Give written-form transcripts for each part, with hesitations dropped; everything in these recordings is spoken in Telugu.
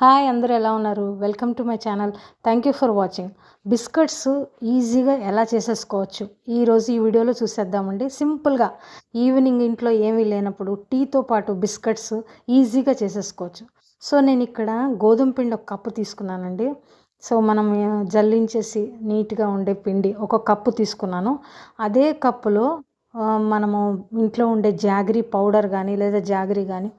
హాయ్ అందరూ ఎలా ఉన్నారు? Welcome to my channel. Thank you for watching. Biscuits ఈజీగా ఎలా చేసేసుకోవచ్చు ఈరోజు ఈ వీడియోలో చూసేద్దామండి. సింపుల్గా ఈవినింగ్ ఇంట్లో ఏమీ లేనప్పుడు టీతో పాటు బిస్కెట్స్ ఈజీగా చేసేసుకోవచ్చు. సో నేను ఇక్కడ గోధుమ పిండి ఒక కప్పు తీసుకున్నానండి. సో మనం జల్లించేసి నీట్గా ఉండే పిండి ఒక కప్పు తీసుకున్నాను. అదే కప్పులో మనము ఇంట్లో ఉండే జాగరీ పౌడర్ కానీ లేదా జాగరీ కానీ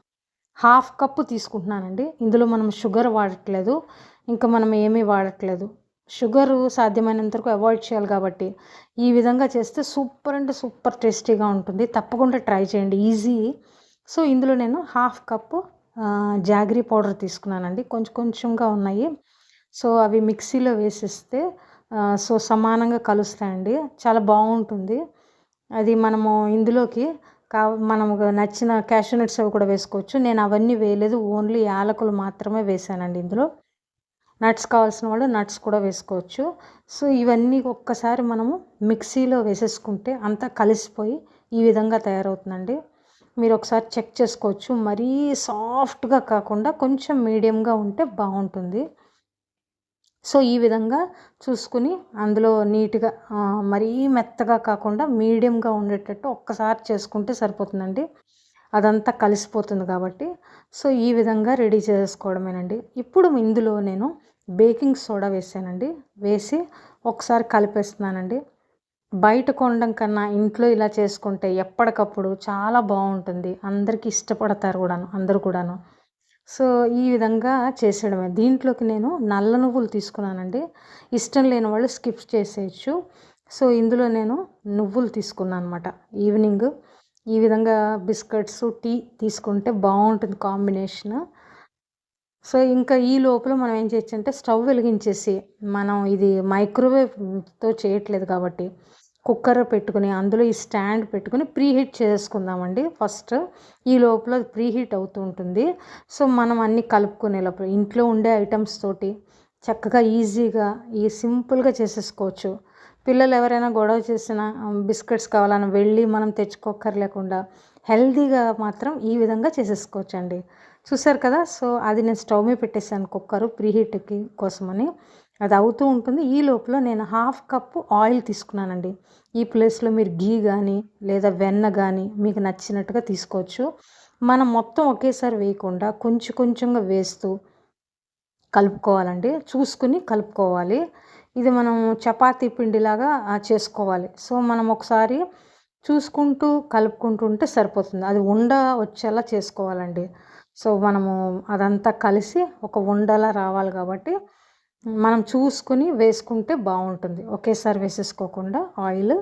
హాఫ్ కప్పు తీసుకుంటున్నానండి. ఇందులో మనం షుగర్ వాడట్లేదు, ఇంకా మనం ఏమీ వాడట్లేదు. షుగరు సాధ్యమైనంత వరకు అవాయిడ్ చేయాలి కాబట్టి ఈ విధంగా చేస్తే సూపర్ అంటే సూపర్ టేస్టీగా ఉంటుంది. తప్పకుండా ట్రై చేయండి, ఈజీ. సో ఇందులో నేను హాఫ్ కప్పు జాగరీ పౌడర్ తీసుకున్నానండి. కొంచెం కొంచెంగా ఉన్నాయి. సో అవి మిక్సీలో వేసేస్తే సో సమానంగా కలుస్తాయండి. చాలా బాగుంటుంది అది. మనము ఇందులోకి మనము నచ్చిన క్యాషూ నట్స్ అవి కూడా వేసుకోవచ్చు. నేను అవన్నీ వేయలేదు, ఓన్లీ యాలకులు మాత్రమే వేసానండి. ఇందులో నట్స్ కావాల్సిన వాళ్ళు నట్స్ కూడా వేసుకోవచ్చు. సో ఇవన్నీ ఒక్కసారి మనము మిక్సీలో వేసేసుకుంటే అంతా కలిసిపోయి ఈ విధంగా తయారవుతుందండి. మీరు ఒకసారి చెక్ చేసుకోవచ్చు. మరీ సాఫ్ట్గా కాకుండా కొంచెం మీడియంగా ఉంటే బాగుంటుంది. సో ఈ విధంగా చూసుకుని అందులో నీట్గా మరీ మెత్తగా కాకుండా మీడియంగా ఉండేటట్టు ఒక్కసారి చేసుకుంటే సరిపోతుందండి. అదంతా కలిసిపోతుంది కాబట్టి. సో ఈ విధంగా రెడీ చేసుకోవడమేనండి. ఇప్పుడు ఇందులో నేను బేకింగ్ సోడా వేసానండి. వేసి ఒకసారి కలిపేస్తున్నానండి. బయట కొనడం కన్నా ఇంట్లో ఇలా చేసుకుంటే ఎప్పటికప్పుడు చాలా బాగుంటుంది. అందరికీ ఇష్టపడతారు కూడాను, అందరూ కూడాను. సో ఈ విధంగా చేసేయడమే. దీంట్లోకి నేను నల్ల నువ్వులు తీసుకున్నానండి. ఇష్టం లేని వాళ్ళు స్కిప్ చేసేయచ్చు. సో ఇందులో నేను నువ్వులు తీసుకున్నాను అనమాట. ఈవినింగ్ ఈ విధంగా బిస్కెట్స్ టీ తీసుకుంటే బాగుంటుంది కాంబినేషన్. సో ఇంకా ఈ లోపల మనం ఏం చేయొచ్చు అంటే స్టవ్ వెలిగించేసి, మనం ఇది మైక్రోవేవ్తో చేయట్లేదు కాబట్టి కుక్కర్ పెట్టుకుని అందులో ఈ స్టాండ్ పెట్టుకుని ప్రీహీట్ చేసుకుందామండి ఫస్ట్. ఈ లోపల ప్రీహీట్ అవుతూ ఉంటుంది. సో మనం అన్నీ కలుపుకునే లోపల ఇంట్లో ఉండే ఐటమ్స్ తోటి చక్కగా ఈజీగా సింపుల్గా చేసేసుకోవచ్చు. పిల్లలు ఎవరైనా గొడవ చేసిన బిస్కెట్స్ కావాలని వెళ్ళి మనం తెచ్చుకోక్కర్లేకుండా హెల్తీగా మాత్రం ఈ విధంగా చేసేసుకోవచ్చండి. చూసారు కదా. సో అది నేను స్టవ్ మీద పెట్టేసాను కుక్కరు ప్రీహీట్కి కోసమని. అది అవుతూ ఉంటుంది. ఈ లోపల నేను హాఫ్ కప్పు ఆయిల్ తీసుకున్నానండి. ఈ ప్లేస్లో మీరు గీ కానీ లేదా వెన్న కానీ మీకు నచ్చినట్టుగా తీసుకోవచ్చు. మనం మొత్తం ఒకేసారి వేయకుండా కొంచెం కొంచెంగా వేస్తూ కలుపుకోవాలండి. చూసుకుని కలుపుకోవాలి. ఇది మనం చపాతీ పిండిలాగా చేసుకోవాలి. సో మనం ఒకసారి చూసుకుంటూ కలుపుకుంటూ ఉంటే సరిపోతుంది. అది ఉండ వచ్చేలా చేసుకోవాలండి. సో మనము అదంతా కలిసి ఒక ఉండలా రావాలి కాబట్టి మనం చూసుకుని వేసుకుంటే బాగుంటుంది, ఒకేసారి వేసేసుకోకుండా ఆయిల్.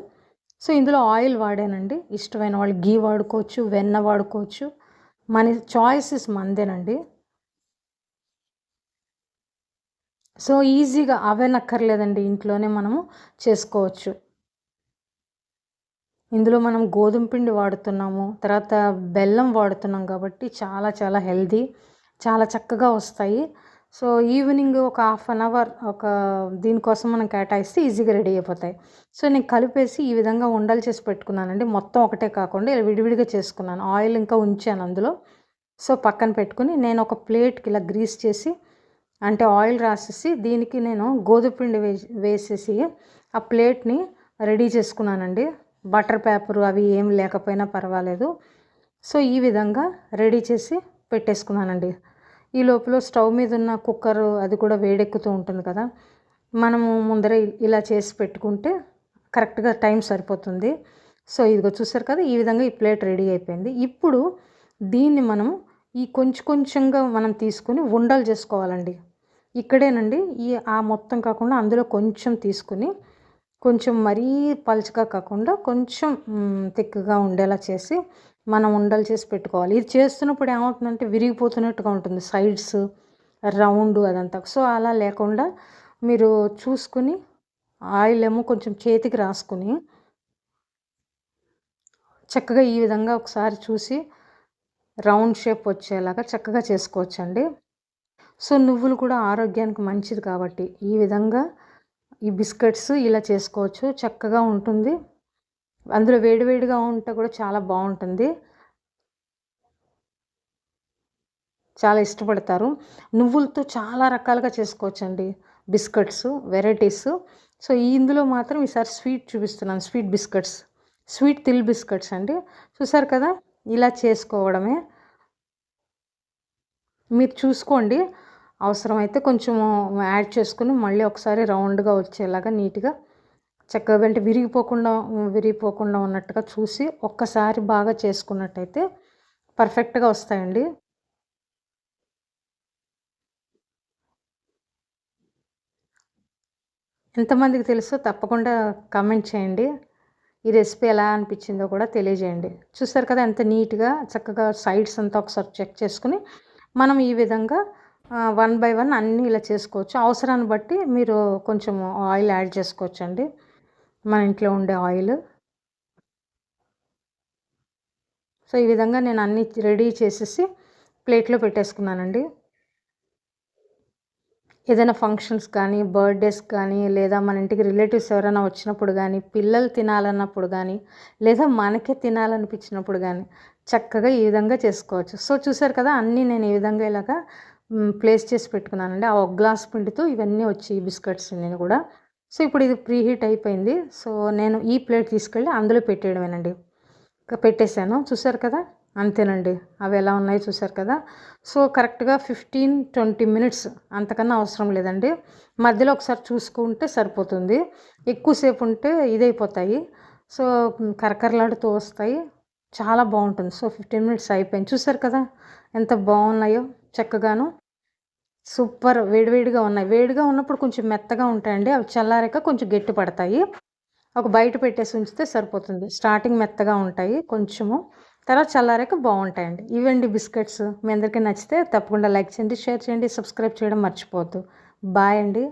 సో ఇందులో ఆయిల్ వాడానండి. ఇష్టమైన వాళ్ళు గీ వాడుకోవచ్చు, వెన్న వాడుకోవచ్చు. మన చాయిసెస్ మనదేనండి. సో ఈజీగా అవెన్ అక్కర్లేదండి, ఇంట్లోనే మనము చేసుకోవచ్చు. ఇందులో మనం గోధుమ పిండి వాడుతున్నాము, తర్వాత బెల్లం వాడుతున్నాం కాబట్టి చాలా చాలా హెల్దీ, చాలా చక్కగా వస్తాయి. సో ఈవినింగ్ ఒక హాఫ్ అన్ అవర్ దీనికోసం మనం కేటాయిస్తే ఈజీగా రెడీ అయిపోతాయి. సో నేను కలిపేసి ఈ విధంగా ఉండలు చేసి పెట్టుకున్నానండి. మొత్తం ఒకటే కాకుండా ఇలా విడివిడిగా చేసుకున్నాను. ఆయిల్ ఇంకా ఉంచాను అందులో. సో పక్కన పెట్టుకుని నేను ఒక ప్లేట్కి ఇలా గ్రీస్ చేసి, అంటే ఆయిల్ రాసేసి దీనికి నేను గోధుమ పిండి వేసేసి ఆ ప్లేట్ని రెడీ చేసుకున్నానండి. బటర్ పేపరు అవి ఏం లేకపోయినా పర్వాలేదు. సో ఈ విధంగా రెడీ చేసి పెట్టేసుకున్నానండి. ఈ లోపల స్టవ్ మీద ఉన్న కుక్కర్ అది కూడా వేడెక్కుతూ ఉంటుంది కదా. మనము ముందర ఇలా చేసి పెట్టుకుంటే కరెక్ట్గా టైం సరిపోతుంది. సో ఇదిగో చూసారు కదా, ఈ విధంగా ఈ ప్లేట్ రెడీ అయిపోయింది. ఇప్పుడు దీన్ని మనము ఈ కొంచెం కొంచెంగా మనం తీసుకుని ఉండలు చేసుకోవాలండి. ఇక్కడేనండి ఆ మొత్తం కాకుండా అందులో కొంచెం తీసుకుని, కొంచెం మరీ పలుచగా కాకుండా కొంచెం థిక్గా ఉండేలా చేసి మనం ఉండలు చేసి పెట్టుకోవాలి. ఇది చేస్తున్నప్పుడు ఏమవుతుందంటే విరిగిపోతున్నట్టుగా ఉంటుంది సైడ్స్ రౌండ్ అదంతా. సో అలా లేకుండా మీరు చూసుకుని ఆయిల్ ఏమో కొంచెం చేతికి రాసుకుని చక్కగా ఈ విధంగా ఒకసారి చూసి రౌండ్ షేప్ వచ్చేలాగా చక్కగా చేసుకోవచ్చండి. సో నువ్వులు కూడా ఆరోగ్యానికి మంచిది కాబట్టి ఈ విధంగా ఈ బిస్కెట్స్ ఇలా చేసుకోవచ్చు, చక్కగా ఉంటుంది. అందులో వేడివేడిగా ఉంటే కూడా చాలా బాగుంటుంది. చాలా ఇష్టపడతారు. నువ్వులతో చాలా రకాలుగా చేసుకోవచ్చండి బిస్కెట్స్, వెరైటీస్. సో, ఇందులో మాత్రం ఈసారి స్వీట్ చూపిస్తున్నాను. స్వీట్ బిస్కెట్స్, స్వీట్ తిల్ బిస్కెట్స్ అండి. చూసారు కదా! ఇలా చేసుకోవడమే. మీరు చూసుకోండి. అవసరమైతే కొంచెము యాడ్ చేసుకొని మళ్ళీ ఒకసారి రౌండ్‌గా వచ్చేలాగా నీట్‌గా చక్కగా అంటే విరిగిపోకుండా ఉన్నట్టుగా చూసి ఒక్కసారి బాగా చేసుకున్నట్టయితే పర్ఫెక్ట్‌గా వస్తాయండి. ఎంతమందికి తెలుసో తప్పకుండా కామెంట్ చేయండి. ఈ రెసిపీ ఎలా అనిపించిందో కూడా తెలియజేయండి. చూసారు కదా! ఎంత నీట్‌గా చక్కగా సైడ్స్ అంతా ఒకసారి చెక్ చేసుకొని మనం ఈ విధంగా వన్ బై వన్ అన్నీ ఇలా చేసుకోవచ్చు. అవసరాన్ని బట్టి మీరు కొంచెం ఆయిల్ యాడ్ చేసుకోవచ్చండి. మన ఇంట్లో ఉండే ఆయిల్. సో, ఈ విధంగా నేను అన్నీ రెడీ చేసేసి ప్లేట్‌లో పెట్టేసుకున్నానండి. ఏదైనా ఫంక్షన్స్ కానీ, బర్త్‌డేస్ కానీ, లేదా మన ఇంటికి రిలేటివ్స్ ఎవరైనా వచ్చినప్పుడు గానీ, పిల్లలు తినాలన్నప్పుడు గానీ, లేదా మనకే తినాలనిపించినప్పుడు గానీ, చక్కగా ఈ విధంగా చేసుకోవచ్చు. సో, చూసారు కదా! అన్నీ నేను ఈ విధంగా ఇలాగా ప్లేస్ చేసి పెట్టుకున్నానండి. ఆ ఒక గ్లాస్ పిండితో ఇవన్నీ వచ్చాయి బిస్కెట్స్ అన్నీ కూడా. సో, ఇప్పుడు ఇది ప్రీ హీట్ అయిపోయింది. సో, నేను ఈ ప్లేట్ తీసుకెళ్ళి అందులో పెట్టేయడమేనండి. పెట్టేసాను. చూసారు కదా! అంతేనండి. అవి ఎలా ఉన్నాయో చూసారు కదా! సో, కరెక్ట్‌గా 15-20 మినిట్స్ అంతకన్నా అవసరం లేదండి. మధ్యలో ఒకసారి చూసుకుంటే సరిపోతుంది. ఎక్కువసేపు ఉంటే ఇదైపోతాయి. సో, కరకరలాడుతూ వస్తాయి. చాలా బావుంటుంది. సో, 15 మినిట్స్ అయిపోయింది. చూసారు కదా! ఎంత బావున్నాయో చక్కగాను. సూపర్ వేడివేడిగా ఉన్నాయి. వేడిగా ఉన్నప్పుడు కొంచెం మెత్తగా ఉంటాయండి. అవి చల్లారాక కొంచెం గట్టి పడతాయి. ఒక బయట పెట్టేసి ఉంచితే సరిపోతుంది. స్టార్టింగ్ మెత్తగా ఉంటాయి కొంచెము. తర్వాత చల్లారాక బావుంటాయండి. ఇవండి బిస్కెట్స్. మీ అందరికీ నచ్చితే తప్పకుండా లైక్ చేయండి, షేర్ చేయండి, సబ్స్క్రైబ్ చేయడం మర్చిపోవద్దు. బాయ్ అండి.